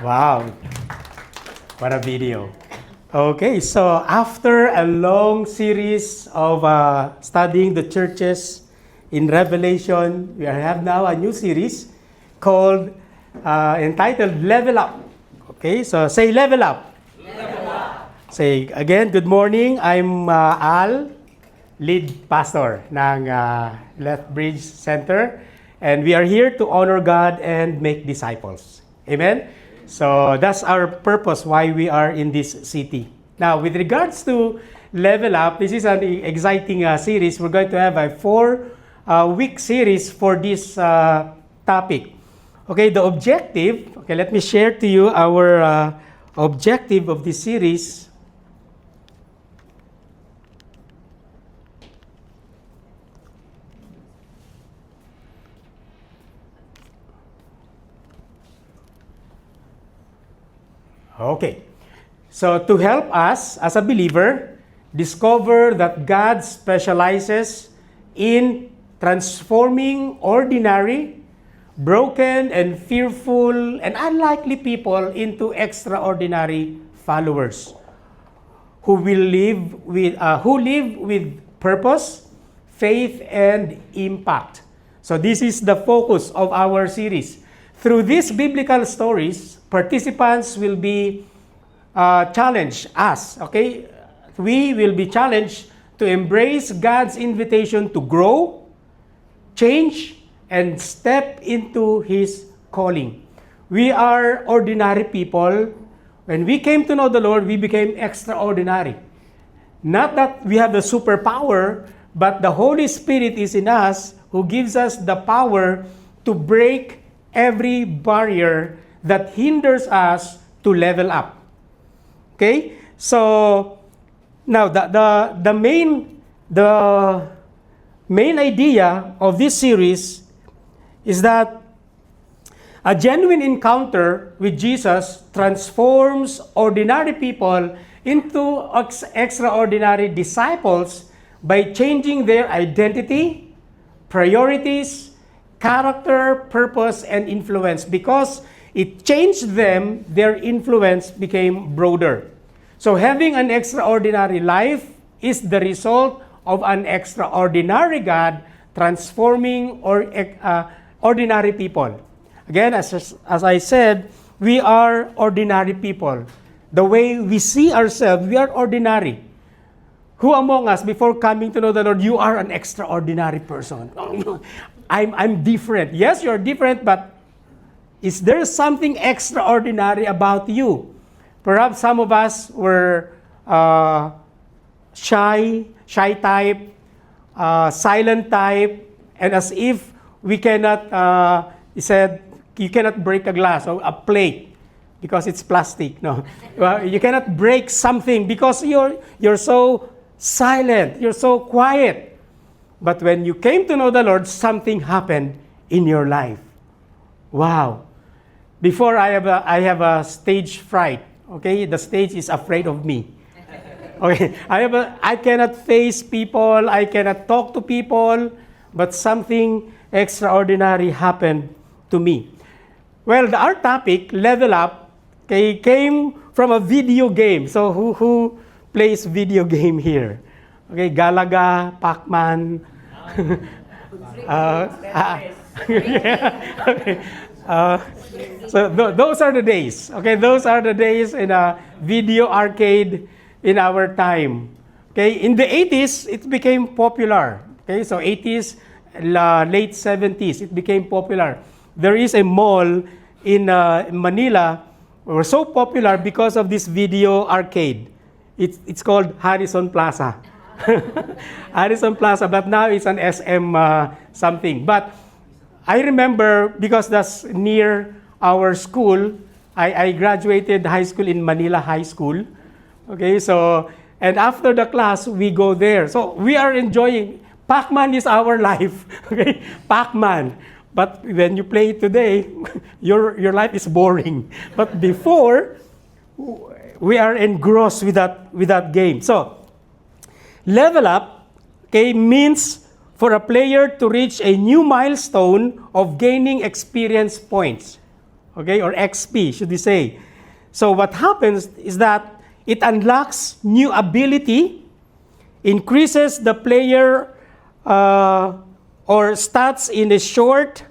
Wow, what a video. Okay, so after a long series of studying the churches in Revelation, we have now a new series called, entitled Level Up. Okay, so say Level Up. Level up. Say again, good morning. I'm Al, lead pastor ng Lethbridge Center. And we are here to honor God and make disciples. Amen? So that's our purpose why we are in this city. Now, with regards to Level Up, this is an exciting series. We're going to have a 4-week series for this topic. Okay, the objective, okay, let me share to you our objective of this series. Okay, so to help us as a believer discover that God specializes in transforming ordinary, broken, and fearful, and unlikely people into extraordinary followers who live with purpose, faith, and impact. So this is the focus of our series. Through these biblical stories, participants will be challenged us, okay? We will be challenged to embrace God's invitation to grow, change, and step into His calling. We are ordinary people. When we came to know the Lord, we became extraordinary. Not that we have the superpower, but the Holy Spirit is in us who gives us the power to break every barrier that hinders us to level up. Okay? So now the main idea of this series is that a genuine encounter with Jesus transforms ordinary people into extraordinary disciples by changing their identity, priorities, character, purpose, and influence. Because it changed them, their influence became broader. So having an extraordinary life is the result of an extraordinary God transforming ordinary people. Again, as I said, we are ordinary people. The way we see ourselves, we are ordinary. Who among us, before coming to know the Lord, you are an extraordinary person? I'm different. Yes, you're different, but is there something extraordinary about you? Perhaps some of us were shy type, silent type, and as if we cannot, he said, you cannot break a glass or a plate because it's plastic. No, you cannot break something because you're so silent, you're so quiet. But when you came to know the Lord, something happened in your life. Wow. Before I have a stage fright. Okay, the stage is afraid of me. Okay, I cannot face people, I cannot talk to people, but something extraordinary happened to me. Well, our topic, Level Up, okay, came from a video game. So who plays video game here? Okay, Galaga, Pac-Man. Okay. So those are the days. Okay, those are the days in a video arcade in our time. Okay, in the 80s, it became popular. Okay, so 80s, late 70s, it became popular. There is a mall in Manila, was so popular because of this video arcade. It's called Harrison Plaza. Harrison Plaza, but now it's an SM something. But I remember, because that's near our school, I graduated high school in Manila High School. Okay, so, and after the class, we go there. So we are enjoying. Pac-Man is our life. Okay, Pac-Man. But when you play it today, your life is boring. But before, we are engrossed with that game. So, Level Up, okay, means for a player to reach a new milestone of gaining experience points. okay, or XP, should we say. So what happens is that it unlocks new ability, increases the player or stats in a short,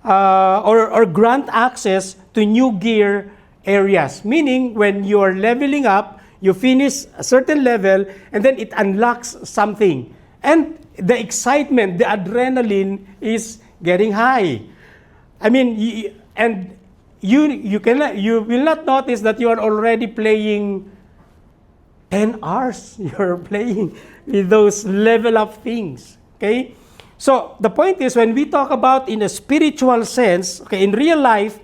or grant access to new gear areas. Meaning, when you're leveling up, you finish a certain level, and then it unlocks something. And the excitement, the adrenaline is getting high. I mean, you will not notice that you are already playing 10 hours. You're playing with those level up things. Okay? So, the point is, when we talk about in a spiritual sense, okay, in real life,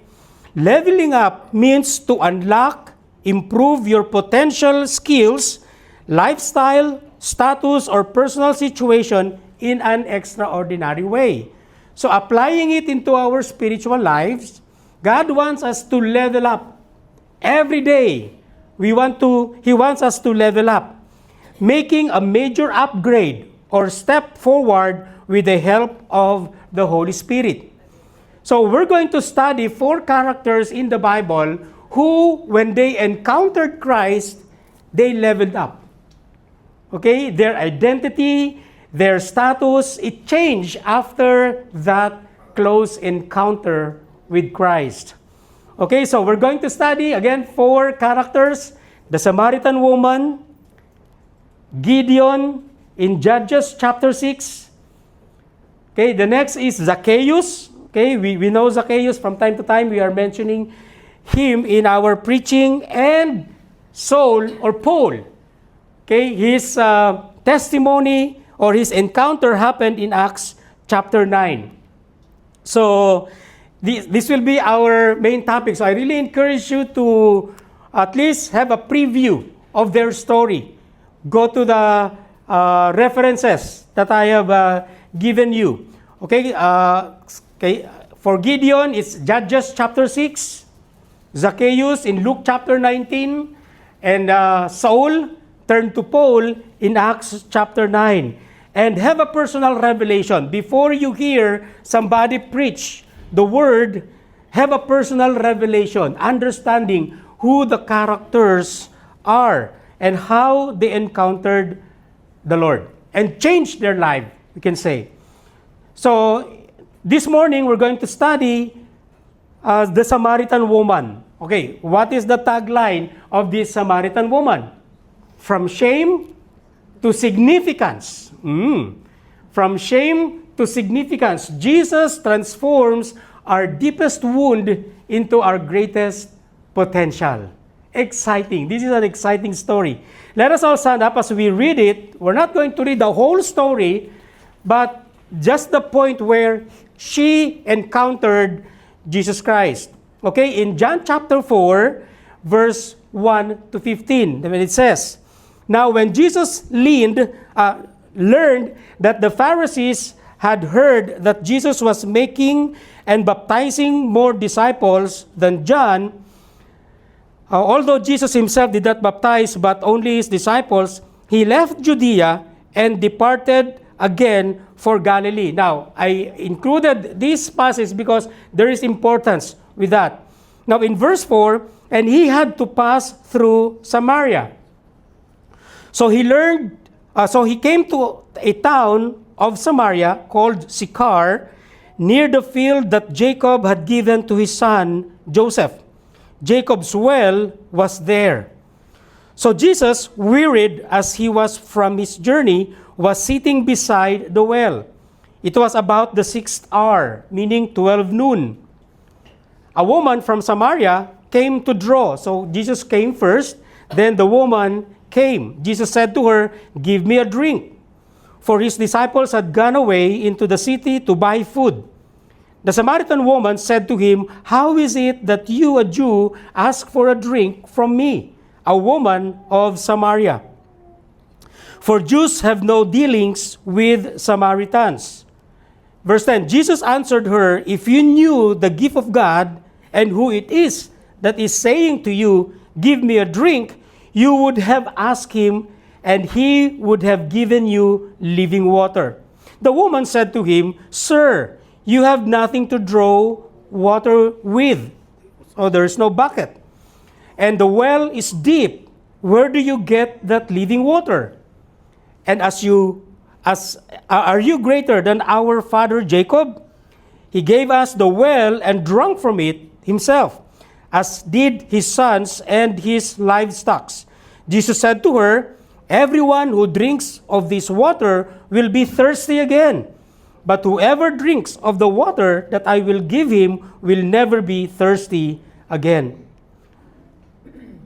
leveling up means to unlock, improve your potential skills, lifestyle, status, or personal situation in an extraordinary way. So, applying it into our spiritual lives, God wants us to level up every day. He wants us to level up, making a major upgrade or step forward with the help of the Holy Spirit. So we're going to study 4 characters in the Bible who, when they encountered Christ, they leveled up. Okay? Their identity, their status, it changed after that close encounter with Christ. Okay, so we're going to study, again, 4 characters. The Samaritan woman, Gideon in Judges chapter 6. Okay, the next is Zacchaeus. Okay, we know Zacchaeus from time to time. We are mentioning him in our preaching. And Saul or Paul. Okay, his testimony or his encounter happened in Acts chapter 9. So, this will be our main topic. So I really encourage you to at least have a preview of their story. Go to the references that I have given you. Okay, for Gideon, it's Judges chapter 6, Zacchaeus in Luke chapter 19, and Saul turned to Paul in Acts chapter 9. And have a personal revelation. Before you hear somebody preach the word, have a personal revelation, understanding who the characters are and how they encountered the Lord and changed their life, we can say. So, this morning we're going to study the Samaritan woman. Okay, what is the tagline of this Samaritan woman? From shame to significance. From shame to significance. Jesus transforms our deepest wound into our greatest potential. Exciting. This is an exciting story. Let us all stand up as we read it. We're not going to read the whole story, but just the point where she encountered Jesus Christ. Okay, in John chapter 4, verse 1 to 15, when it says, "Now when Jesus learned that the Pharisees had heard that Jesus was making and baptizing more disciples than John, although Jesus himself did not baptize but only his disciples, he left Judea and departed again for Galilee." Now, I included this passage because there is importance with that. Now, in verse 4, "And he had to pass through Samaria. So he came to a town of Samaria called Sychar, near the field that Jacob had given to his son Joseph. Jacob's well was there. So Jesus, wearied as he was from his journey, was sitting beside the well. It was about the 6th hour, meaning 12 noon. A woman from Samaria came to draw. So Jesus came first, then the woman came. Jesus said to her, "Give me a drink." For his disciples had gone away into the city to buy food. The Samaritan woman said to him, "How is it that you, a Jew, ask for a drink from me, a woman of Samaria? For Jews have no dealings with Samaritans." Verse 10, Jesus answered her, "If you knew the gift of God and who it is that is saying to you, 'Give me a drink,' you would have asked him, and he would have given you living water." The woman said to him, "Sir, you have nothing to draw water with, So there's no bucket. And the well is deep. Where do you get that living water? And are you greater than our father Jacob? He gave us the well and drank from it himself, as did his sons and his livestock. Jesus said to her, everyone who drinks of this water will be thirsty again. But whoever drinks of the water that I will give him will never be thirsty again.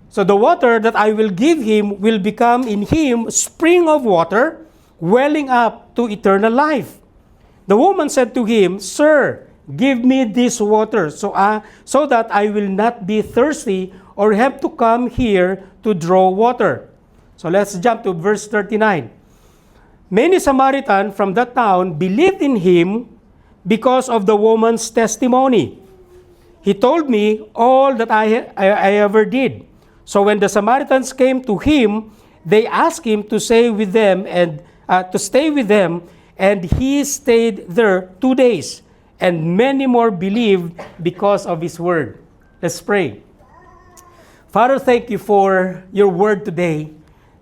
So the water that I will give him will become in him a spring of water, welling up to eternal life. The woman said to him, Sir, give me this water so that I will not be thirsty or have to come here to draw water. So let's jump to verse 39. Many Samaritans from that town believed in him because of the woman's testimony. He told me all that I ever did. So when the Samaritans came to him, they asked him to stay with them, and he stayed there 2 days. And many more believed because of his word. Let's pray. Father, thank you for your word today.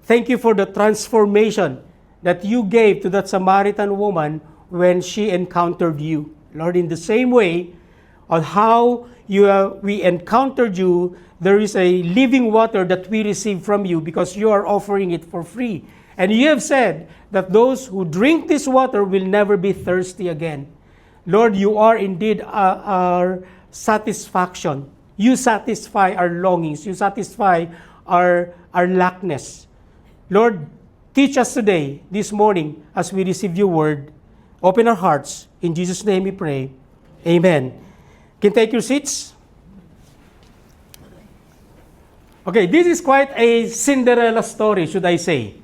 Thank you for the transformation that you gave to that Samaritan woman when she encountered you. Lord, in the same way on how we encountered you, there is a living water that we receive from you because you are offering it for free. And you have said that those who drink this water will never be thirsty again. Lord, you are indeed our satisfaction. You satisfy our longings. You satisfy our lackness. Lord, teach us today, this morning, as we receive your word. Open our hearts. In Jesus' name we pray. Amen. Can you take your seats? Okay, this is quite a Cinderella story, should I say.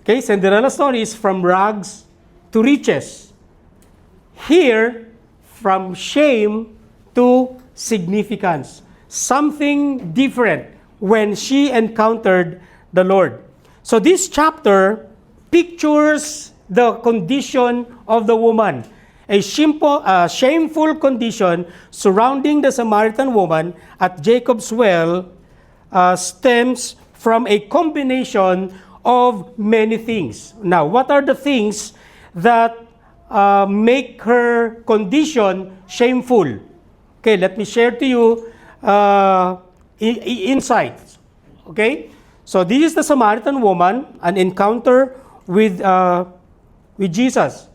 Okay, Cinderella story is from rags to riches. Here, from shame to significance. Something different when she encountered the Lord. So this chapter pictures the condition of the woman. A shameful condition surrounding the Samaritan woman at Jacob's well stems from a combination of many things. Now, what are the things that make her condition shameful? Okay, let me share to you insights. Okay, so this is the Samaritan woman, an encounter with Jesus.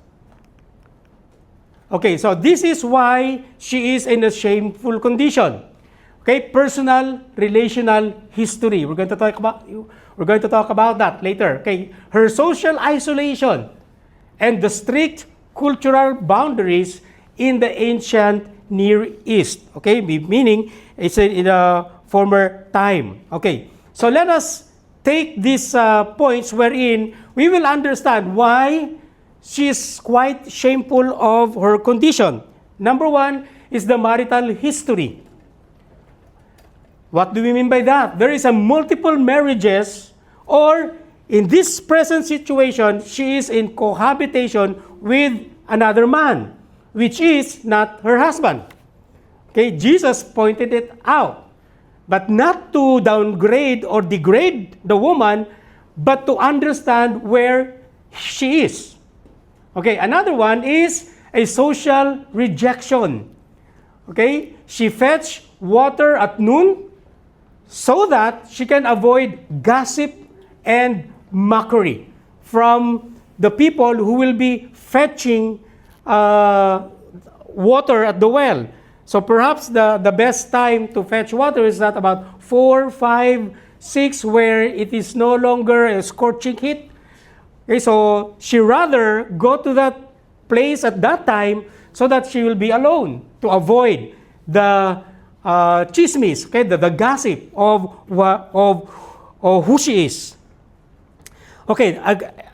Okay, so this is why she is in a shameful condition. Okay, personal, relational history. We're going to talk about that later. Okay, her social isolation and the strict cultural boundaries in the ancient Near East. Okay, meaning it's in a former time. Okay, so let us take these points wherein we will understand why she is quite shameful of her condition. Number one is the marital history. What do we mean by that? There is a multiple marriages, or in this present situation, she is in cohabitation with another man, which is not her husband. Okay, Jesus pointed it out, but not to downgrade or degrade the woman, but to understand where she is. Okay, another one is a social rejection. Okay, she fetched water at noon so that she can avoid gossip and mockery from the people who will be fetching water at the well. So perhaps the best time to fetch water is at about 4, 5, 6, where it is no longer a scorching heat. Okay, so she rather go to that place at that time so that she will be alone to avoid the chismis, okay, the gossip of who she is. Okay,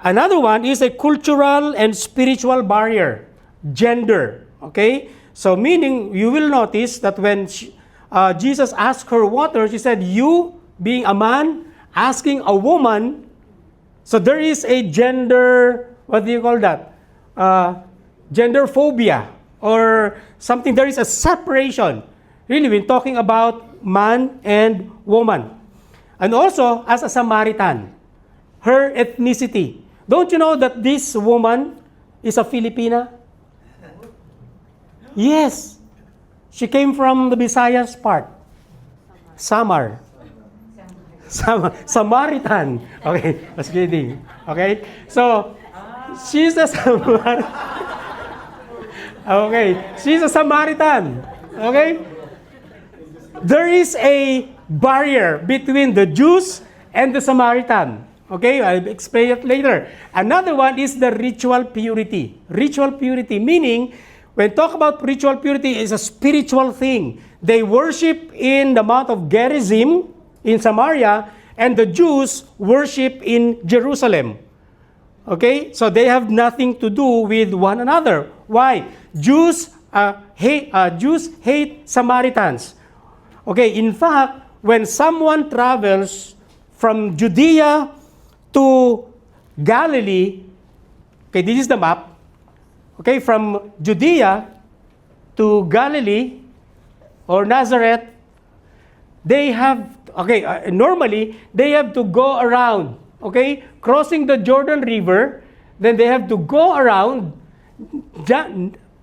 another one is a cultural and spiritual barrier, gender. Okay, so meaning you will notice that when Jesus asked her water, she said, "You being a man asking a woman." So there is a gender, what do you call that? Gender phobia or something. There is a separation. Really, when talking about man and woman. And also, as a Samaritan, her ethnicity. Don't you know that this woman is a Filipina? Yes. She came from the Visayas part. Samaritan. Okay, just kidding. Okay, so she's a Samaritan. Okay, she's a Samaritan. Okay, there is a barrier between the Jews and the Samaritan. Okay, I'll explain it later. Another one is the ritual purity. Ritual purity meaning, when talk about ritual purity, is a spiritual thing. They worship in the Mount of Gerizim in Samaria, and the Jews worship in Jerusalem. Okay, so they have nothing to do with one another. Why? Jews hate Samaritans. Okay, in fact, when someone travels from Judea to Galilee, okay, this is the map. Okay, from Judea to Galilee or Nazareth, they have, normally, they have to go around, okay, crossing the Jordan River, then they have to go around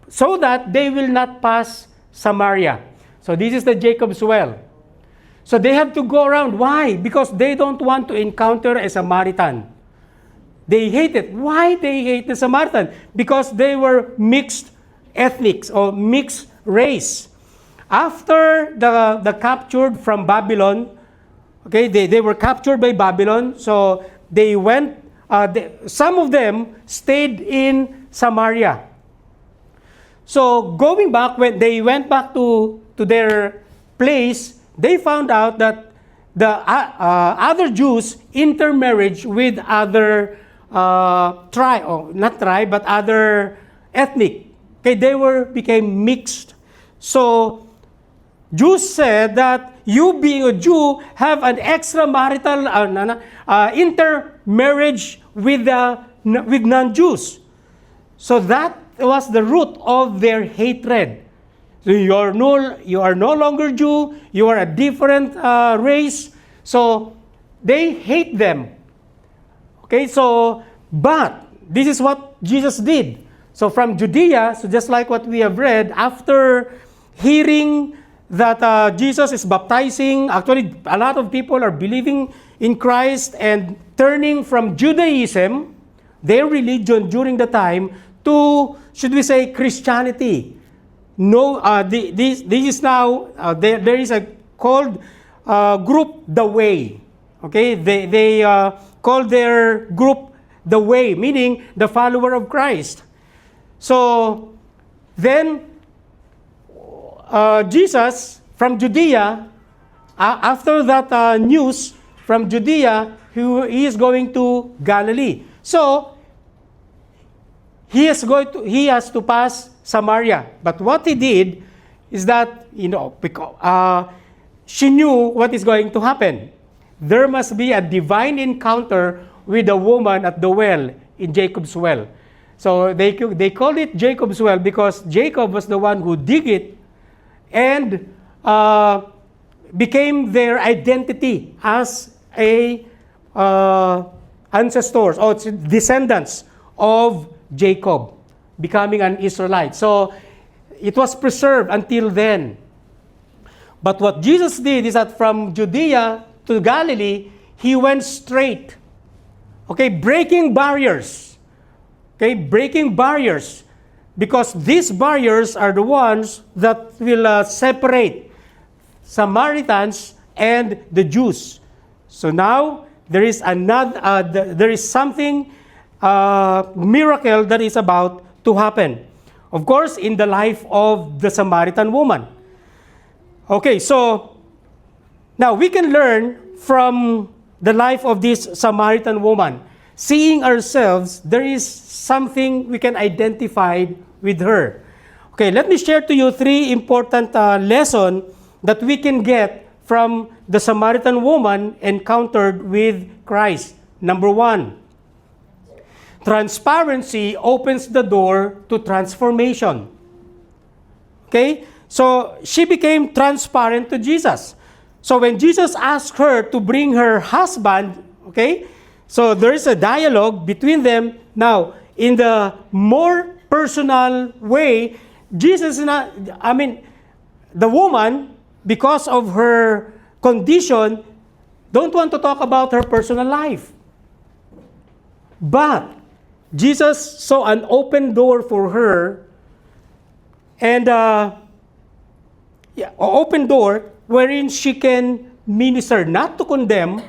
so that they will not pass Samaria. So this is the Jacob's well. So they have to go around. Why? Because they don't want to encounter a Samaritan. They hate it. Why they hate the Samaritan? Because they were mixed ethnics or mixed race. After the captured from Babylon, okay, they were captured by Babylon, so they went, some of them stayed in Samaria. So going back, when they went back to their place, they found out that the other Jews intermarried with other but other ethnic. Okay, they became mixed. So Jews said that you being a Jew have an extramarital intermarriage with non-Jews. So that was the root of their hatred. So you are no longer Jew. You are a different race. So they hate them. Okay, so but this is what Jesus did. So from Judea, so just like what we have read, after hearing that Jesus is baptizing, actually a lot of people are believing in Christ and turning from Judaism, their religion during the time, to, should we say, Christianity. No, this is now, there is a called group The Way. Okay, they call their group The Way, meaning the follower of Christ. So then Jesus from Judea, after that news from Judea, he is going to Galilee. So he has to pass Samaria. But what he did is that, because she knew what is going to happen. There must be a divine encounter with a woman at the well, in Jacob's well. So they called it Jacob's well because Jacob was the one who dig it and became their identity as a ancestors or descendants of Jacob, becoming an Israelite. So it was preserved until then. But what Jesus did is that from Judea to Galilee, he went straight. Okay, breaking barriers. Okay, breaking barriers. Because these barriers are the ones that will separate Samaritans and the Jews. So now there is something miracle that is about to happen. Of course, in the life of the Samaritan woman. Okay, so now we can learn from the life of this Samaritan woman. Seeing ourselves, there is something we can identify with her. Okay, let me share to you 3 important lessons that we can get from the Samaritan woman encountered with Christ. Number 1, transparency opens the door to transformation. Okay, So she became transparent to Jesus. So when Jesus asked her to bring her husband, okay, so there is a dialogue between them. Now, in the more personal way, Jesus is not, the woman, because of her condition, don't want to talk about her personal life. But Jesus saw an open door for her, and open door wherein she can minister, not to condemn,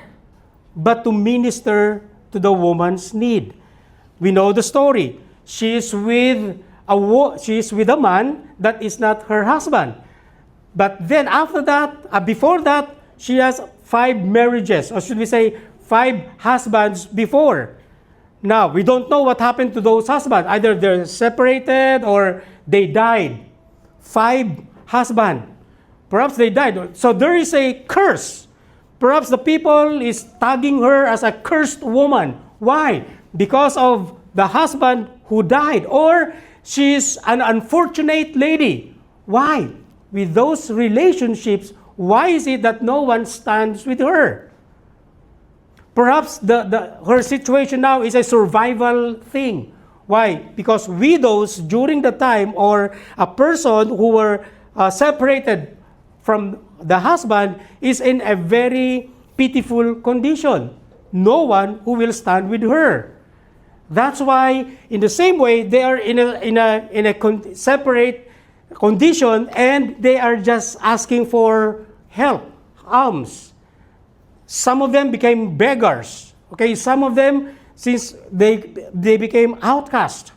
but to minister to the woman's need. We know the story. She is with a man that is not her husband. But then after that, before that, she has 5 marriages, or should we say 5 husbands before. Now, we don't know what happened to those husbands. Either they're separated or they died. 5 husbands. Perhaps they died. So there is a curse. Perhaps the people is tagging her as a cursed woman. Why? Because of the husband who died. Or she's an unfortunate lady. Why? With those relationships, why is it that no one stands with her? Perhaps her situation now is a survival thing. Why? Because widows during the time, or a person who were separated from the husband, is in a very pitiful condition. No one who will stand with her. That's why, in the same way, they are in a separate condition, and they are just asking for help, alms. Some of them became beggars. Okay, some of them, since they became outcast.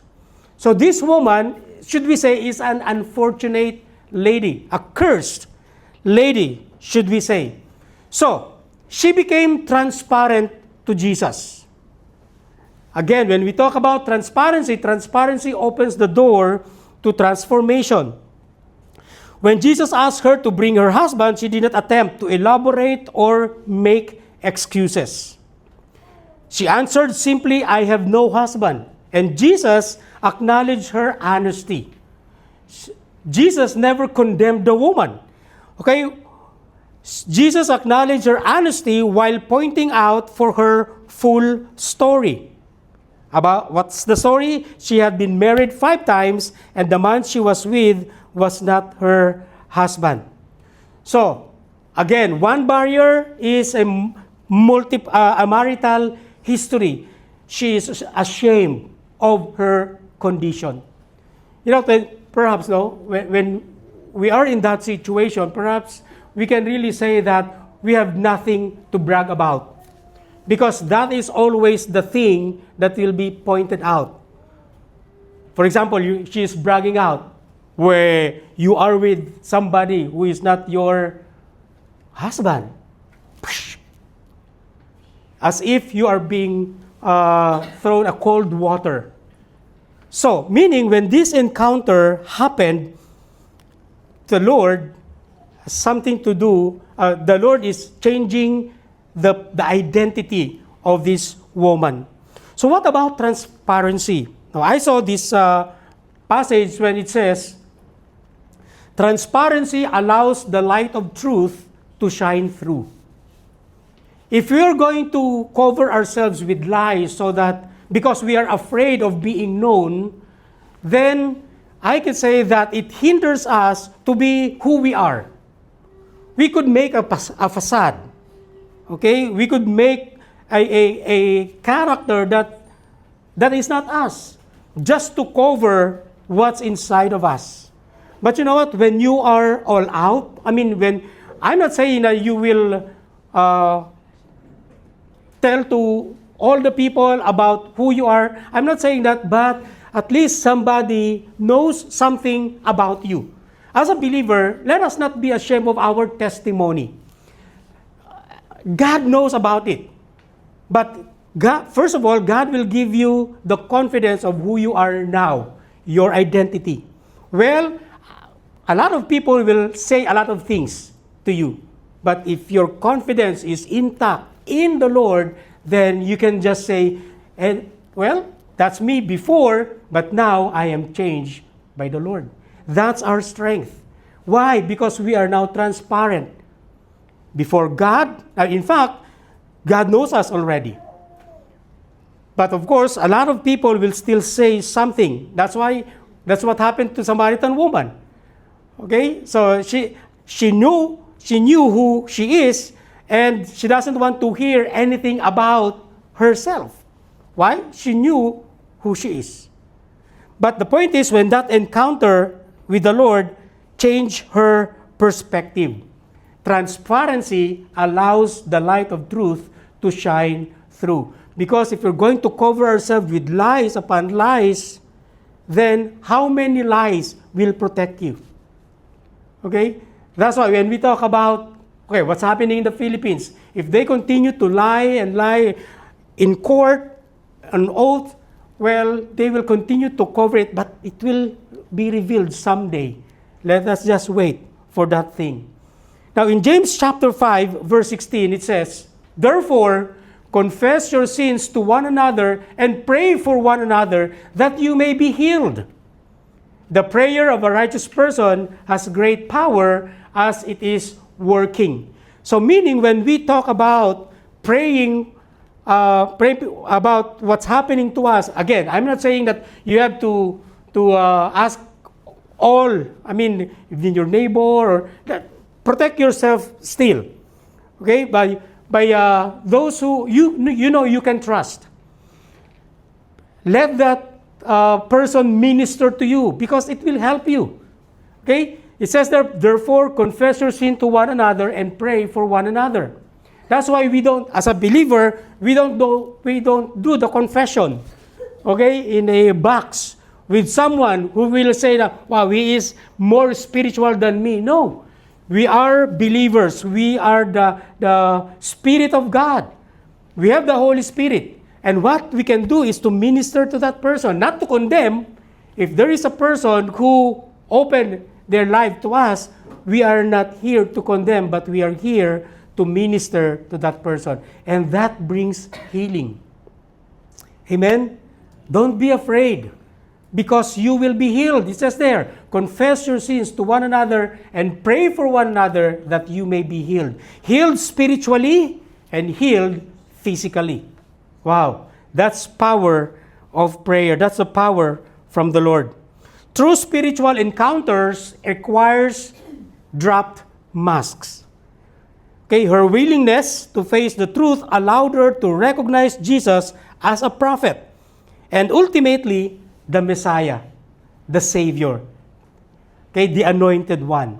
So this woman, should we say, is an unfortunate lady, a cursed lady, should we say. So she became transparent to Jesus. Again, when we talk about transparency, transparency opens the door to transformation. When Jesus asked her to bring her husband, she did not attempt to elaborate or make excuses. She answered simply, "I have no husband." And Jesus acknowledged her honesty. Jesus never condemned the woman. Okay? Jesus acknowledged her honesty while pointing out for her full story. About what's the story? She had been married 5 times, and the man she was with was not her husband. So, again, one barrier is a marital history. She is ashamed of her condition. You know, perhaps, when we are in that situation, perhaps we can really say that we have nothing to brag about. Because that is always the thing that will be pointed out. For example, she is bragging out where you are with somebody who is not your husband. As if you are being thrown a cold water. So, meaning when this encounter happened, the Lord has something to do, the Lord is changing the identity of this woman. So what about transparency? Now, I saw this passage when it says, transparency allows the light of truth to shine through. If we are going to cover ourselves with lies so that, because we are afraid of being known, then I can say that it hinders us to be who we are. We could make a facade. Okay? We could make a character that is not us, just to cover what's inside of us. But you know what? When you are all out, when I'm not saying that you will tell to all the people about who you are. I'm not saying that, but at least somebody knows something about you. As a believer, let us not be ashamed of our testimony. God knows about it. But God, first of all, God will give you the confidence of who you are now, your identity. Well, a lot of people will say a lot of things to you. But if your confidence is intact in the Lord, then you can just say, well, that's me before, but now I am changed by the Lord. That's our strength. Why? Because we are now transparent before God. In fact, God knows us already. But of course, a lot of people will still say something. That's what happened to Samaritan woman. Okay? So she knew who she is, and she doesn't want to hear anything about herself. Why? She knew who she is. But the point is, when that encounter with the Lord changed her perspective. Transparency allows the light of truth to shine through. Because if you're going to cover ourselves with lies upon lies, then how many lies will protect you? Okay? That's why when we talk about, what's happening in the Philippines, if they continue to lie and lie in court, an oath, well, they will continue to cover it, but it will be revealed someday. Let us just wait for that thing. Now, in James chapter 5, verse 16, it says, "Therefore, confess your sins to one another and pray for one another that you may be healed. The prayer of a righteous person has great power as it is working." So meaning when we talk about praying about what's happening to us, again, I'm not saying that you have to ask all, even your neighbor, or protect yourself still. Okay? By those who you know you can trust. Let that person minister to you because it will help you. Okay? It says there, "Therefore, confess your sin to one another and pray for one another." That's why we don't, as a believer, we don't do the confession, okay, in a box with someone who will say that, wow, he is more spiritual than me. No. We are believers. We are the Spirit of God. We have the Holy Spirit. And what we can do is to minister to that person, not to condemn. If there is a person who opened their life to us, we are not here to condemn, but we are here to minister to that person. And that brings healing. Amen? Don't be afraid, because you will be healed. It says there, "Confess your sins to one another and pray for one another that you may be healed." Healed spiritually and healed physically. Wow, that's power of prayer. That's the power from the Lord. True spiritual encounters requires dropped masks. Okay, her willingness to face the truth allowed her to recognize Jesus as a prophet and ultimately the Messiah, the Savior. Okay, the Anointed One.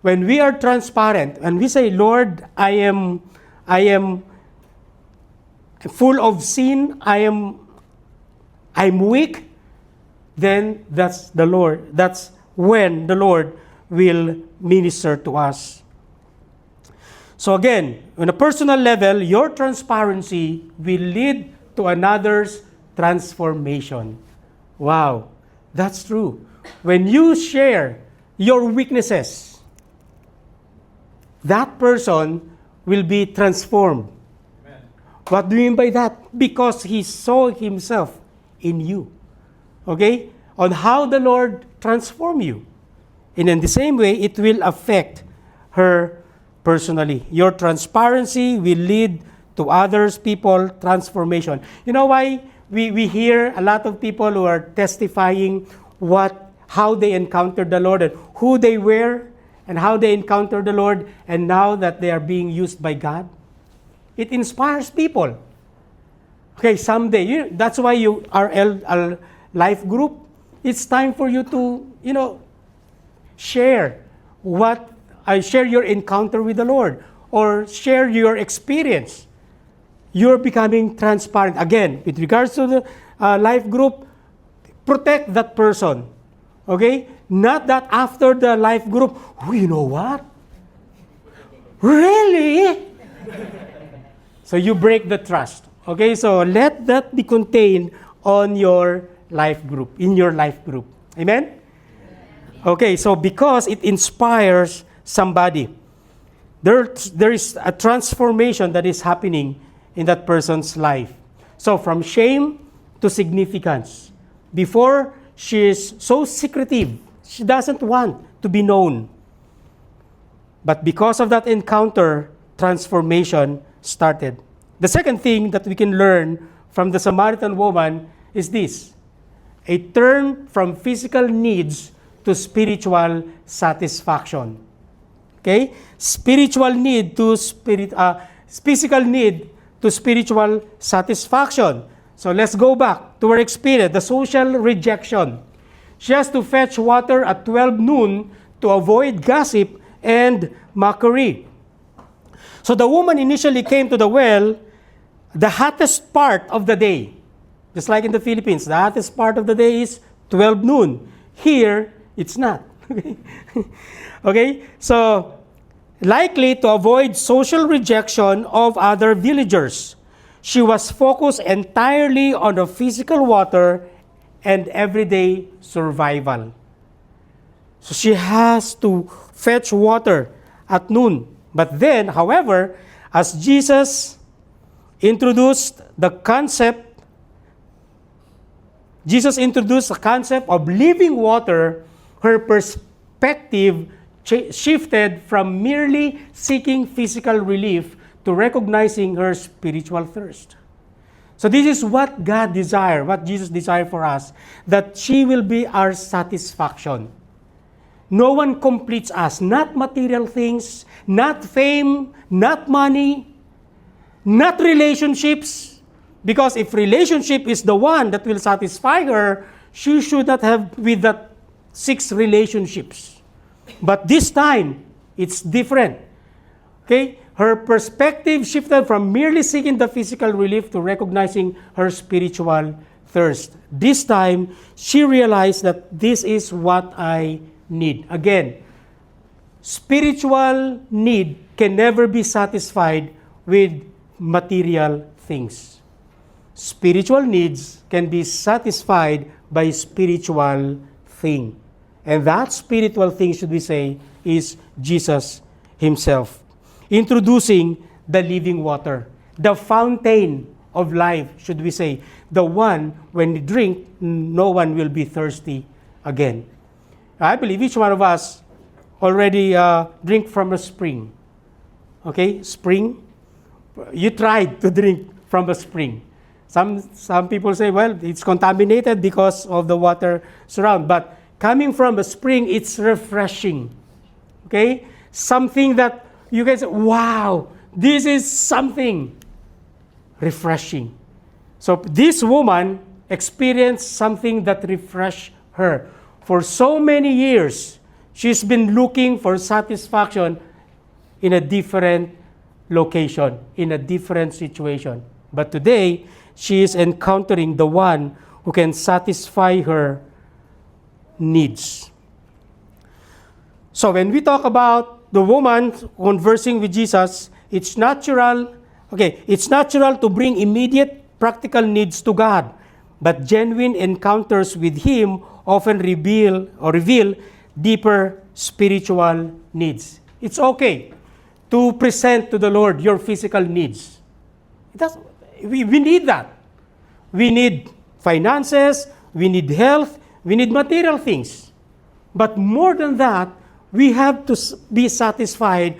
When we are transparent and we say, "Lord, I am full of sin, I'm weak," then that's the Lord. That's when the Lord will minister to us. So again, on a personal level, your transparency will lead to another's transformation. Wow, that's true. When you share your weaknesses, that person will be transformed. Amen. What do you mean by that? Because he saw himself in you. Okay? On how the Lord transformed you. And in the same way, it will affect her personally. Your transparency will lead to others, people, transformation. You know why we hear a lot of people who are testifying how they encountered the Lord and who they were and how they encountered the Lord, and now that they are being used by God? It inspires people. Okay, someday, that's why you are a life group. It's time for you to, share your encounter with the Lord, or share your experience. You're becoming transparent. Again, with regards to the life group, protect that person. Okay? Not that after the life group, you know what? Really? So you break the trust. Okay? So let that be contained on your life group, in your life group. Amen? Okay, so because it inspires somebody, there is a transformation that is happening in that person's life. So from shame to significance. Before, she is so secretive. She doesn't want to be known. But because of that encounter, transformation started. The second thing that we can learn from the Samaritan woman is this: a turn from physical needs to spiritual satisfaction. Okay? Spiritual need to physical need to spiritual satisfaction. So let's go back to her experience, the social rejection. She has to fetch water at 12 noon to avoid gossip and mockery. So the woman initially came to the well the hottest part of the day. Just like in the Philippines, the hottest part of the day is 12 noon. Here, it's not. Okay? So, likely to avoid social rejection of other villagers, she was focused entirely on the physical water and everyday survival. So she has to fetch water at noon. But then, however, as Jesus introduced the concept of living water, her perspective shifted from merely seeking physical relief to recognizing her spiritual thirst. So this is what God desired, what Jesus desired for us, that she will be our satisfaction. No one completes us, not material things, not fame, not money, not relationships. Because if relationship is the one that will satisfy her, she should not have with that 6 relationships. But this time, it's different. Okay? Her perspective shifted from merely seeking the physical relief to recognizing her spiritual thirst. This time, she realized that this is what I need. Again, spiritual need can never be satisfied with material things. Spiritual needs can be satisfied by spiritual thing. And that spiritual thing, should we say, is Jesus Himself. Introducing the living water, the fountain of life, should we say, the one when you drink, no one will be thirsty again. I believe each one of us already drink from a spring. Okay, spring. You tried to drink from a spring. Some people say, well, it's contaminated because of the water surround. But coming from a spring, it's refreshing. Okay? Something that you can say, wow, this is something refreshing. So this woman experienced something that refreshed her. For so many years, she's been looking for satisfaction in a different location, in a different situation. But today, she is encountering the one who can satisfy her needs. So when we talk about the woman conversing with Jesus, it's natural to bring immediate practical needs to God, but genuine encounters with Him often reveal deeper spiritual needs. It's okay to present to the Lord your physical needs. We need that. We need finances, we need health, we need material things. But more than that, we have to be satisfied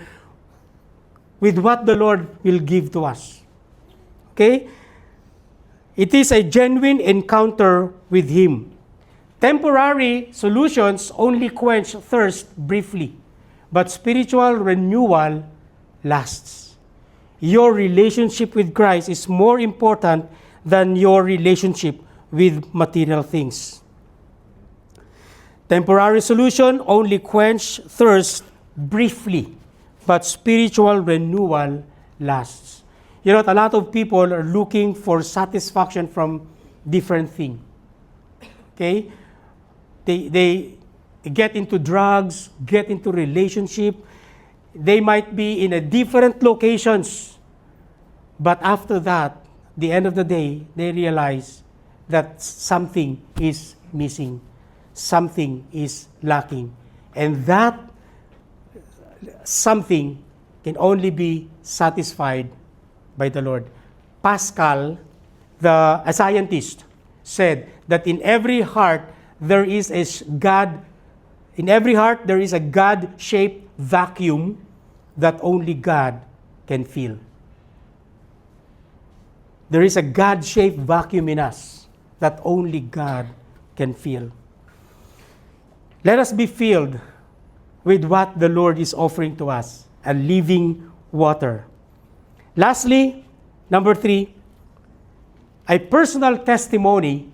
with what the Lord will give to us. Okay? It is a genuine encounter with Him. Temporary solutions only quench thirst briefly, but spiritual renewal lasts. Your relationship with Christ is more important than your relationship with material things. Temporary solution only quench thirst briefly, but spiritual renewal lasts. You know, a lot of people are looking for satisfaction from different things. Okay? They get into drugs, get into relationship. They might be in a different locations. But after that, the end of the day, they realize that something is missing. Something is lacking. And that something can only be satisfied by the Lord. Pascal, a scientist, said that in every heart there is a God In every heart, there is a God-shaped vacuum that only God can fill. There is a God-shaped vacuum in us that only God can fill. Let us be filled with what the Lord is offering to us, a living water. Lastly, number 3, a personal testimony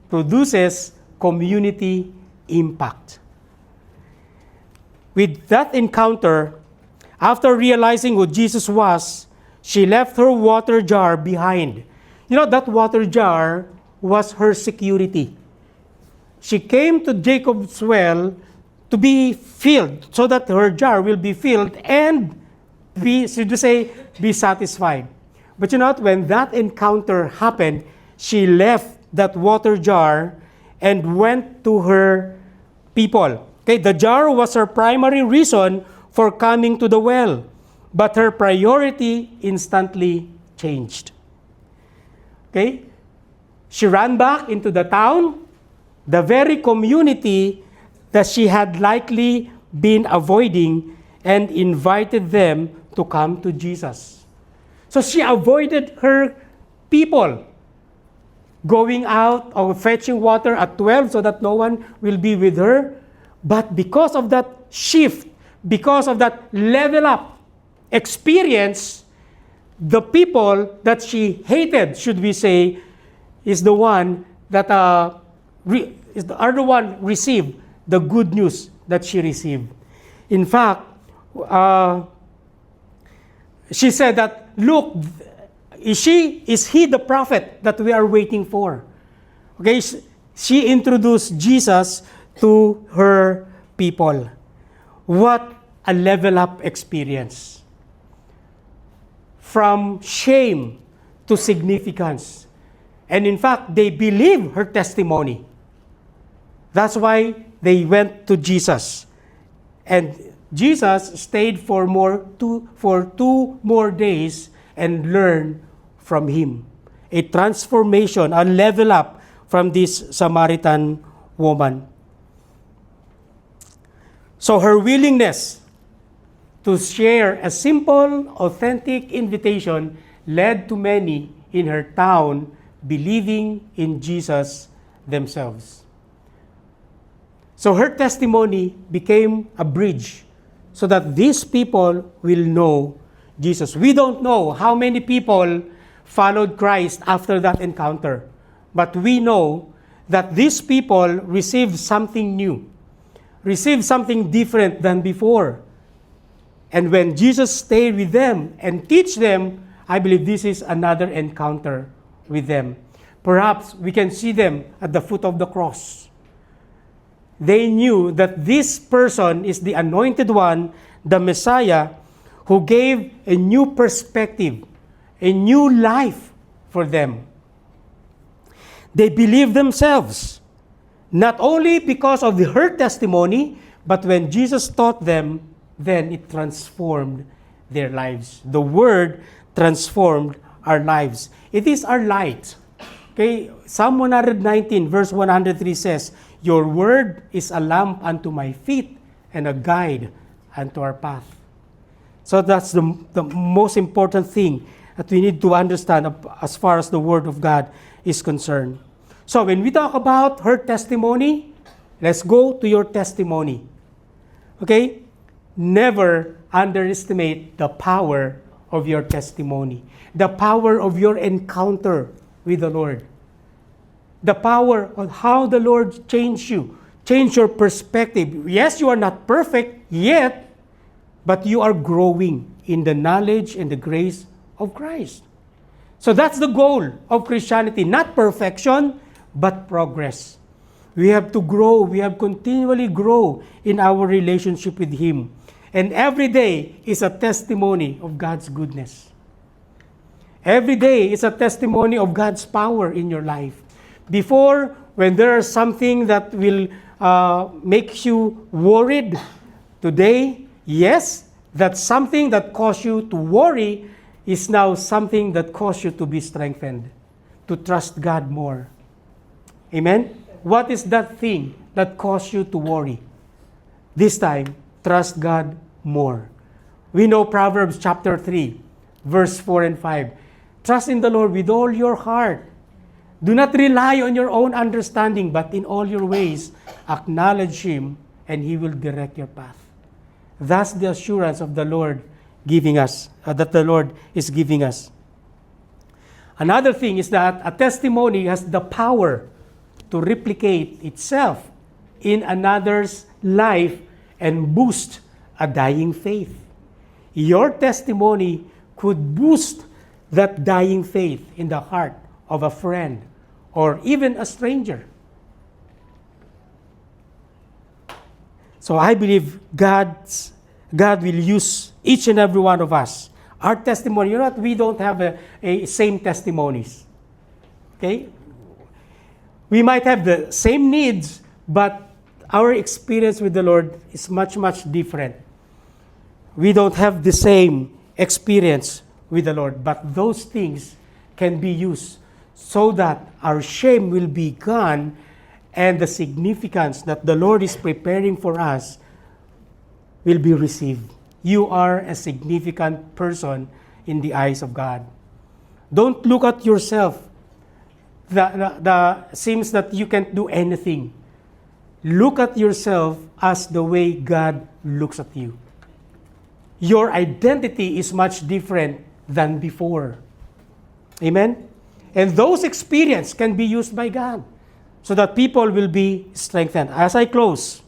produces community impact. With that encounter, after realizing who Jesus was, she left her water jar behind. You know, that water jar was her security. She came to Jacob's well to be filled, so that her jar will be filled and be satisfied. But you know what? When that encounter happened, she left that water jar and went to her people. Okay, the jar was her primary reason for coming to the well, but her priority instantly changed. Okay? She ran back into the town, the very community that she had likely been avoiding, and invited them to come to Jesus. So she avoided her people going out or fetching water at 12 so that no one will be with her. But because of that shift, because of that level up experience, the people that she hated, should we say, is the one that are the one received the good news that she received. In fact, she said that, look, is he the prophet that we are waiting for? Okay, she introduced Jesus to her people. What a level up experience. From shame to significance. And in fact, they believed her testimony. That's why they went to Jesus. And Jesus stayed for 2 more days and learned from him. A transformation, a level up from this Samaritan woman. So her willingness to share a simple, authentic invitation led to many in her town believing in Jesus themselves. So her testimony became a bridge so that these people will know Jesus. We don't know how many people followed Christ after that encounter, but we know that these people received something new, received something different than before. And when Jesus stayed with them and teach them, I believe this is another encounter with them. Perhaps we can see them at the foot of the cross. They knew that this person is the anointed one, the Messiah, who gave a new perspective, a new life for them. They believed themselves, not only because of her testimony, but when Jesus taught them, then it transformed their lives. The Word transformed our lives. It is our light. Okay, Psalm 119 verse 103 says, "Your word is a lamp unto my feet and a guide unto our path." So that's the most important thing that we need to understand as far as the Word of God is concerned. So when we talk about her testimony, let's go to your testimony. Okay? Never underestimate the power of your testimony, the power of your encounter with the Lord, the power of how the Lord changed you, changed your perspective. Yes, you are not perfect yet, but you are growing in the knowledge and the grace of Christ. So that's the goal of Christianity, not perfection, but progress. We have to grow. We have continually grow in our relationship with Him. And every day is a testimony of God's goodness. Every day is a testimony of God's power in your life. Before, when there is something that will make you worried, today, yes, that something that caused you to worry is now something that caused you to be strengthened, to trust God more. Amen? What is that thing that caused you to worry? This time, trust God more. We know Proverbs chapter 3, verse 4 and 5. Trust in the Lord with all your heart. Do not rely on your own understanding, but in all your ways, acknowledge Him, and He will direct your path. That's the assurance of the Lord giving us, that the Lord is giving us. Another thing is that a testimony has the power to replicate itself in another's life and boost a dying faith. Your testimony could boost that dying faith in the heart of a friend or even a stranger. So I believe God will use each and every one of us. Our testimony, you know what? We don't have a same testimonies. Okay? We might have the same needs, but our experience with the Lord is much, much different. We don't have the same experience with the Lord, but those things can be used so that our shame will be gone and the significance that the Lord is preparing for us will be received. You are a significant person in the eyes of God. Don't look at yourself. Seems that you can't do anything. Look at yourself as the way God looks at you. Your identity is much different than before. Amen? And those experiences can be used by God so that people will be strengthened. As I close,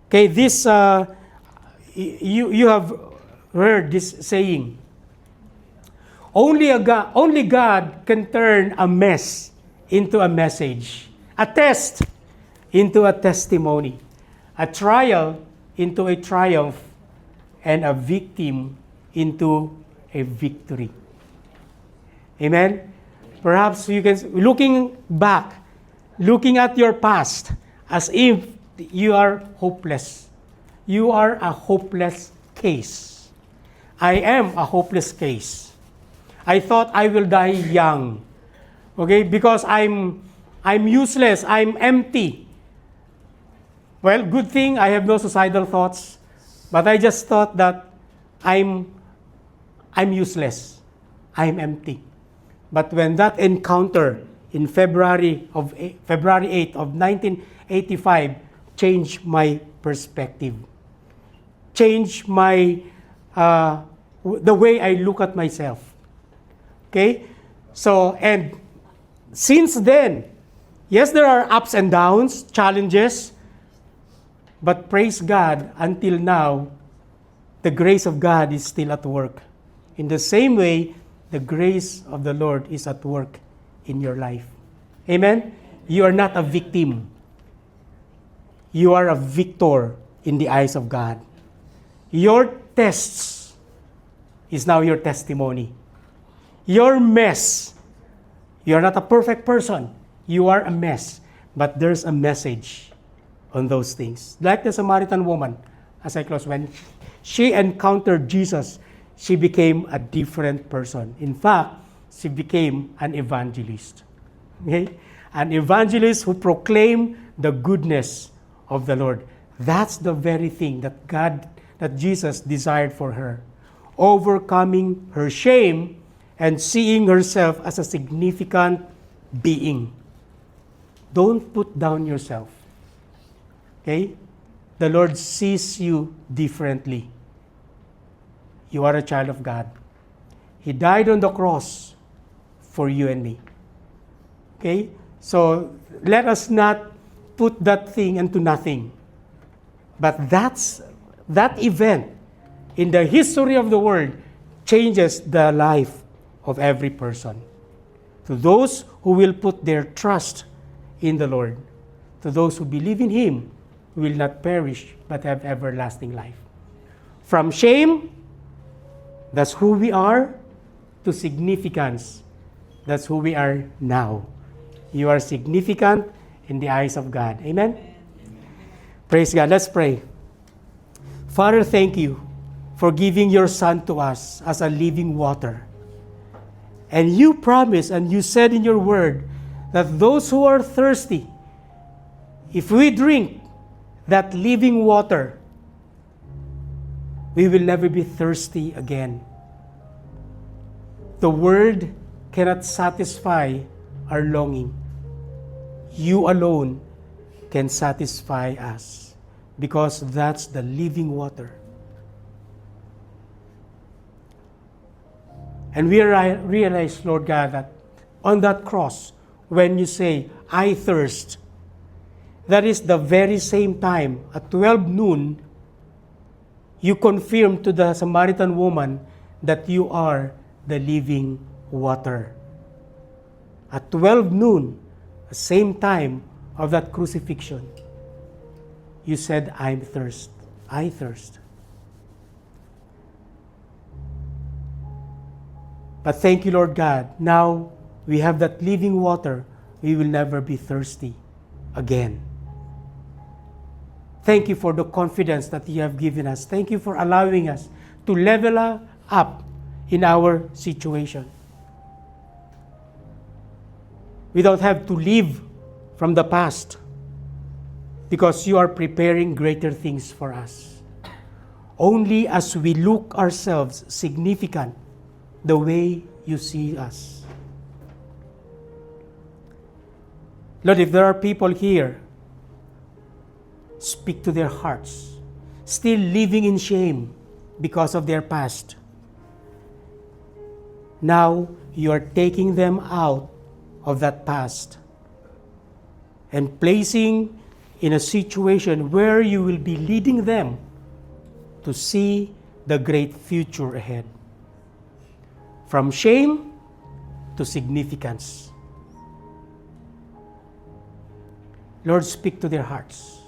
okay, this, you have heard this saying, only God can turn a mess into a message, a test into a testimony, a trial into a triumph, and a victim into a victory. Amen? Perhaps you can, looking back, looking at your past as if you are hopeless. You are a hopeless case. I am a hopeless case. I thought I will die young. Okay? Because I'm useless. I'm empty. Well, good thing I have no suicidal thoughts. But I just thought that I'm useless. I'm empty. But when that encounter in February 8th of 1985 changed my perspective, changed my the way I look at myself. Okay? So, and since then, yes, there are ups and downs, challenges, but praise God, until now, the grace of God is still at work. In the same way, the grace of the Lord is at work in your life. Amen? You are not a victim. You are a victor in the eyes of God. Your tests is now your testimony. Your mess, you are not a perfect person. You are a mess. But there's a message on those things. Like the Samaritan woman, as I close, when she encountered Jesus, she became a different person. In fact, she became an evangelist. Okay? An evangelist who proclaimed the goodness of the Lord. That's the very thing that Jesus desired for her. Overcoming her shame and seeing herself as a significant being. Don't put down yourself. Okay? The Lord sees you differently. You are a child of God. He died on the cross for you and me. Okay? So, let us not put that thing into nothing. But that event in the history of the world changes the life of every person. To those who will put their trust in the Lord, to those who believe in Him, who will not perish but have everlasting life. From shame, that's who we are, to significance, that's who we are now. You are significant in the eyes of God. Amen? Praise God. Let's pray. Father, thank you for giving your Son to us as a living water. And you promised and you said in your word that those who are thirsty, if we drink that living water, we will never be thirsty again. The world cannot satisfy our longing. You alone can satisfy us, because that's the living water. And we realize, Lord God, that on that cross, when you say, I thirst, that is the very same time, at 12 noon, you confirm to the Samaritan woman that you are the living water. At 12 noon, the same time of that crucifixion, you said, I thirst. But thank you, Lord God. Now we have that living water. We will never be thirsty again. Thank you for the confidence that you have given us. Thank you for allowing us to level up in our situation. We don't have to live from the past, because you are preparing greater things for us. Only as we look ourselves significant the way you see us. Lord, if there are people here, speak to their hearts, still living in shame because of their past. Now you are taking them out of that past and placing in a situation where you will be leading them to see the great future ahead. From shame to significance. Lord, speak to their hearts.